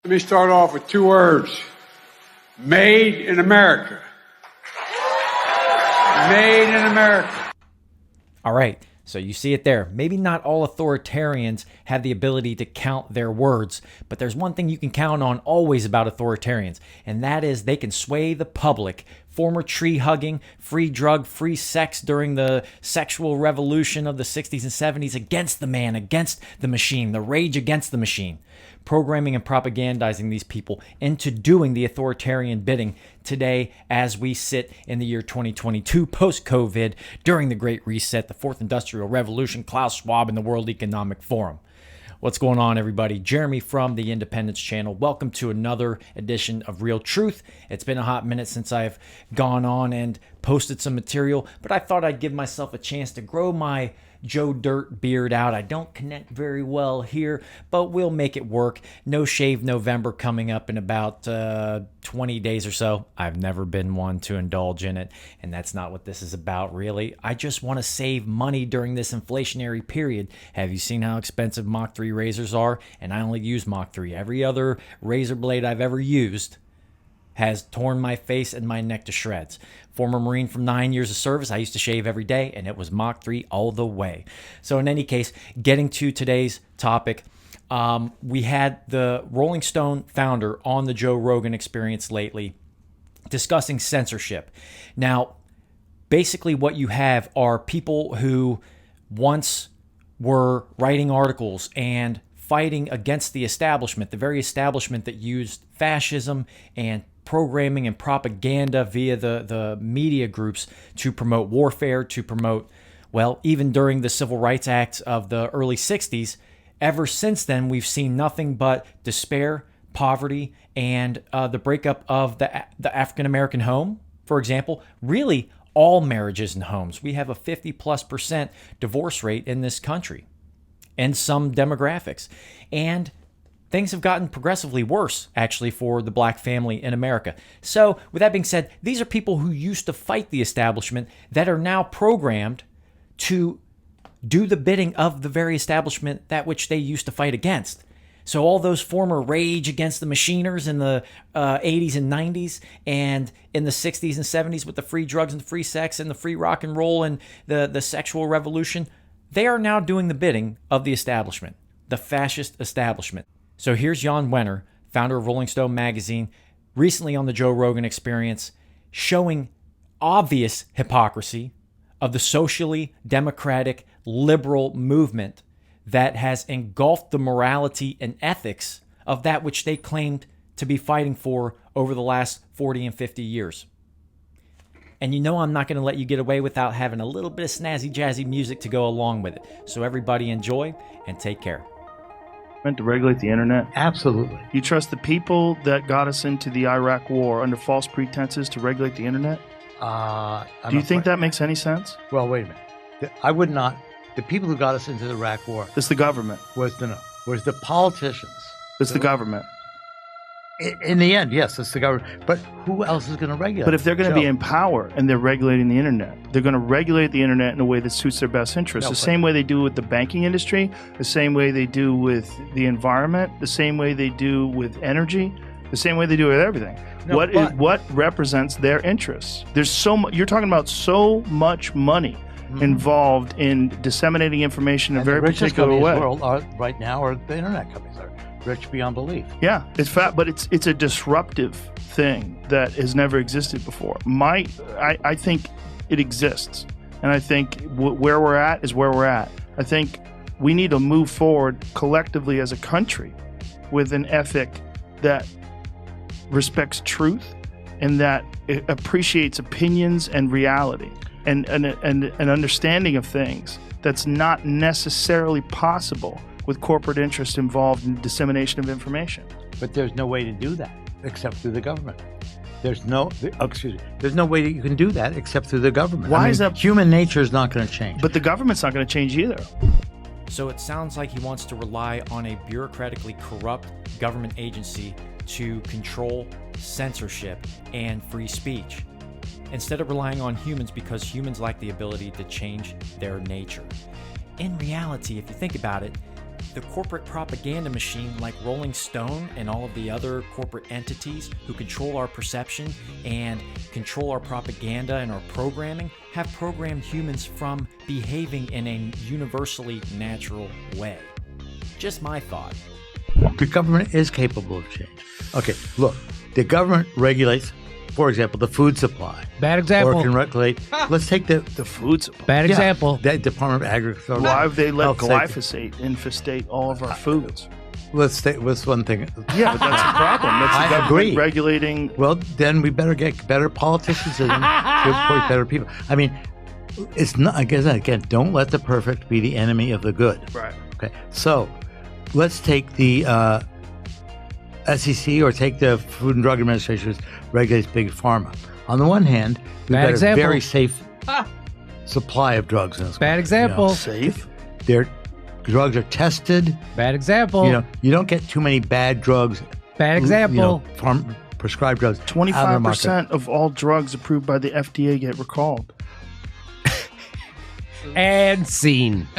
Let me start off with two words. Made in America. Made in America. All right, so you see it there. Maybe not all authoritarians have the ability to count their words, but there's one thing you can count on always about authoritarians, and that is they can sway the public. Former tree-hugging, free drug, free sex during the sexual revolution of the 60s and 70s against the man, against the machine, the rage against the machine. Programming and propagandizing these people into doing the authoritarian bidding today as we sit in the year 2022, post-COVID, during the Great Reset, the Fourth Industrial Revolution, Klaus Schwab, and the World Economic Forum. What's going on, everybody? Jeremy from the Independence Channel. Welcome to another edition of Real Truth. It's been a hot minute since I've gone on and posted some material, but I thought I'd give myself a chance to grow my Joe Dirt beard out. I don't connect very well here, but we'll make it work. No Shave November coming up in about 20 days or so. I've never been one to indulge in it, and that's not what this is about, really. I just want to save money during this inflationary period. Have you seen how expensive Mach 3 razors are? And I only use Mach 3. Every other razor blade I've ever used has torn my face and my neck to shreds. Former Marine from 9 years of service, I used to shave every day, and it was Mach 3 all the way. So in any case, getting to today's topic, we had the Rolling Stone founder on the Joe Rogan Experience lately discussing censorship. Now, basically what you have are people who once were writing articles and fighting against the establishment, the very establishment that used fascism and programming and propaganda via the media groups to promote warfare, to promote, well, even during the Civil Rights Acts of the early 60s, ever since then, we've seen nothing but despair, poverty, and the breakup of the African-American home, for example. Really, all marriages and homes. We have a 50+% divorce rate in this country and some demographics. And things have gotten progressively worse, actually, for the black family in America. So, with that being said, these are people who used to fight the establishment that are now programmed to do the bidding of the very establishment that which they used to fight against. So all those former rage against the machiners in the 80s and 90s and in the 60s and 70s with the free drugs and the free sex and the free rock and roll and the sexual revolution, they are now doing the bidding of the establishment, the fascist establishment. So here's Jann Wenner, founder of Rolling Stone magazine, recently on the Joe Rogan Experience, showing obvious hypocrisy of the socially democratic liberal movement that has engulfed the morality and ethics of that which they claimed to be fighting for over the last 40 and 50 years. And you know I'm not going to let you get away without having a little bit of snazzy jazzy music to go along with it. So everybody enjoy and take care. Meant to regulate the internet? Absolutely. You trust the people that got us into the Iraq war under false pretenses to regulate the internet? Do you think that makes any sense? Well, wait a minute. I would not. The people who got us into the Iraq war It's the government. was the politicians. It's the government. In the end, yes, it's the government. But who else is going to regulate? But if they're going to be Joe? in power and they're regulating the internet, they're going to regulate the internet in a way that suits their best interests. No, The but- same way they do with the banking industry, the same way they do with the environment, the same way they do with energy, the same way they do with everything. No, What represents their interests? There's so much. You're talking about so much money involved in disseminating information in a And very the richest particular companies way. in the world right now are the internet companies. Are rich beyond belief. Yeah, it's fat, but it's a disruptive thing that has never existed before. I think it exists, and I think where we're at is where we're at. I think we need to move forward collectively as a country with an ethic that respects truth and that it appreciates opinions and reality and an understanding of things that's not necessarily possible with corporate interest involved in dissemination of information. But there's no way to do that except through the government. There's no way that you can do that except through the government. Why is that? Human nature is not going to change. But the government's not going to change either. So it sounds like he wants to rely on a bureaucratically corrupt government agency to control censorship and free speech, instead of relying on humans because humans lack the ability to change their nature. In reality, if you think about it, the corporate propaganda machine like Rolling Stone and all of the other corporate entities who control our perception and control our propaganda and our programming have programmed humans from behaving in a universally natural way. Just my thought. The government is capable of change. Okay, look, the government regulates, for example, the food supply. Bad example. Or can regulate. Let's take the food supply. Bad example. The Department of Agriculture. Why have they let Health Safety. glyphosate infestate all of our foods? Let's take what's one thing. Yeah, but that's a problem. That's the I government agree. regulating. Well, then we better get better politicians in to appoint better people. I mean, it's not. Again, don't let the perfect be the enemy of the good. Right. Okay. So, let's take the SEC or take the Food and Drug Administration, which regulates big pharma. On the one hand, we've Bad got example. a very safe supply of drugs in this Bad country, example. Safe. Their drugs are tested. Bad example. You don't get too many bad drugs. Bad example. Prescribed drugs. out of the 25% market. of all drugs approved by the FDA get recalled. And scene.